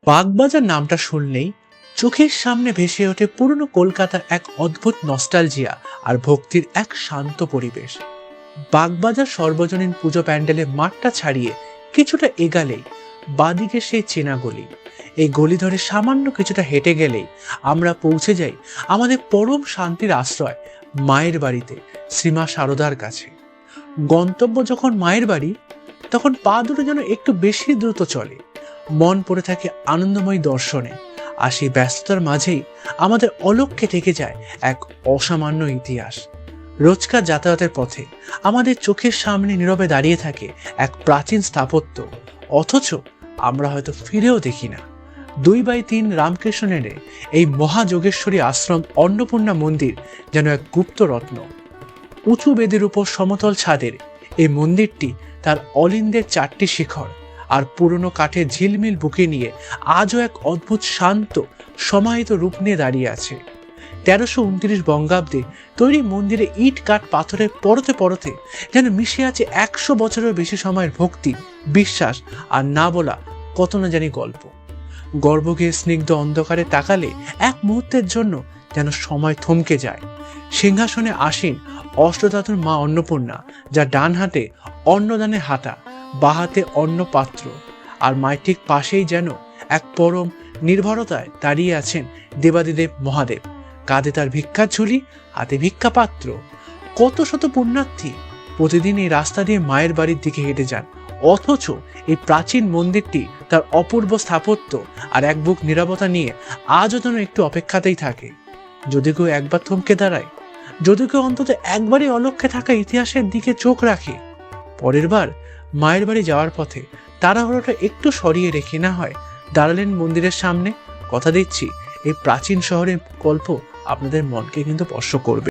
বাগবাজার নামটা শুনলেই চোখের সামনে ভেসে ওঠে পুরনো কলকাতার এক অদ্ভুত নস্টালজিয়া আর ভক্তির এক শান্ত পরিবেশ। বাগবাজার সর্বজনীন পুজো প্যান্ডেলে মাঠটা ছাড়িয়ে কিছুটা এগালেই বাদিকে সেই চেনা গলি। এই গলি ধরে সামান্য কিছুটা হেঁটে গেলেই আমরা পৌঁছে যাই আমাদের পরম শান্তির আশ্রয় মায়ের বাড়িতে, শ্রীমা সারদার কাছে। গন্তব্য যখন মায়ের বাড়ি, তখন পা দুটো যেন একটু বেশি দ্রুত চলে, মন পড়ে থাকে আনন্দময় দর্শনে। আর সেই ব্যস্ততার মাঝেই আমাদের অলক্ষ্যে থেকে যায় এক অসামান্য ইতিহাস। রোজকার যাতায়াতের পথে আমাদের চোখের সামনে নীরবে দাঁড়িয়ে থাকে এক প্রাচীন স্থাপত্য, অথচ আমরা হয়তো ফিরেও দেখি না। 2x3 রামকৃষ্ণের এই মহাযোগেশ্বরী আশ্রম অন্নপূর্ণা মন্দির যেন এক গুপ্ত রত্ন। উঁচু বেদের উপর সমতল ছাদের এই মন্দিরটি তার অলিন্দের 4টি শিখর আর পুরনো কাঠের ঝিলমিল বুকে নিয়ে আজও এক অদ্ভুত শান্ত সমাহিত রূপ নিয়ে দাঁড়িয়ে আছে। 1329 বঙ্গাব্দে তৈরি মন্দিরে ইট কাঠ পাথরের পরতে পরতে যেন মিশে আছে 100 বছরের বেশি সময়ের ভক্তি, বিশ্বাস আর না বলা কত না জানি গল্প। গর্ভগৃহে স্নিগ্ধ অন্ধকারে তাকালে এক মুহূর্তের জন্য যেন সময় থমকে যায়। সিংহাসনে আসীন অষ্টধাতুর মা অন্নপূর্ণা, যা ডান হাতে অন্নদানে হাতা, বাঁ হাতে অন্ন পাত্র, আর মায়ের ঠিক পাশেই যেন এক পরম নির্ভরতায় দাঁড়িয়ে আছেন দেবাদিদেব মহাদেব। কাঁধে তার ভিক্ষার ঝুলি, হাতে ভিক্ষা পাত্র। কত শত পুণ্যার্থী প্রতিদিন এই রাস্তা দিয়ে মায়ের বাড়ির দিকে হেঁটে যান, অথচ এই প্রাচীন মন্দিরটি তার অপূর্ব স্থাপত্য আর এক বুক নীরবতা নিয়ে আজও যেন একটু অপেক্ষাতেই থাকে। যদি কেউ একবার থমকে দাঁড়ায়, যদি কেউ অন্তত একবারই অলক্ষ্যে থাকা ইতিহাসের দিকে চোখ রাখে, পরের বার মায়ের বাড়ি যাওয়ার পথে তাড়াহুড়োটা একটু সরিয়ে রেখে না হয় দাঁড়ালেন মন্দিরের সামনে। কথা দিচ্ছি, এই প্রাচীন শহরের গল্প আপনাদের মনকে কিন্তু স্পর্শ করবে।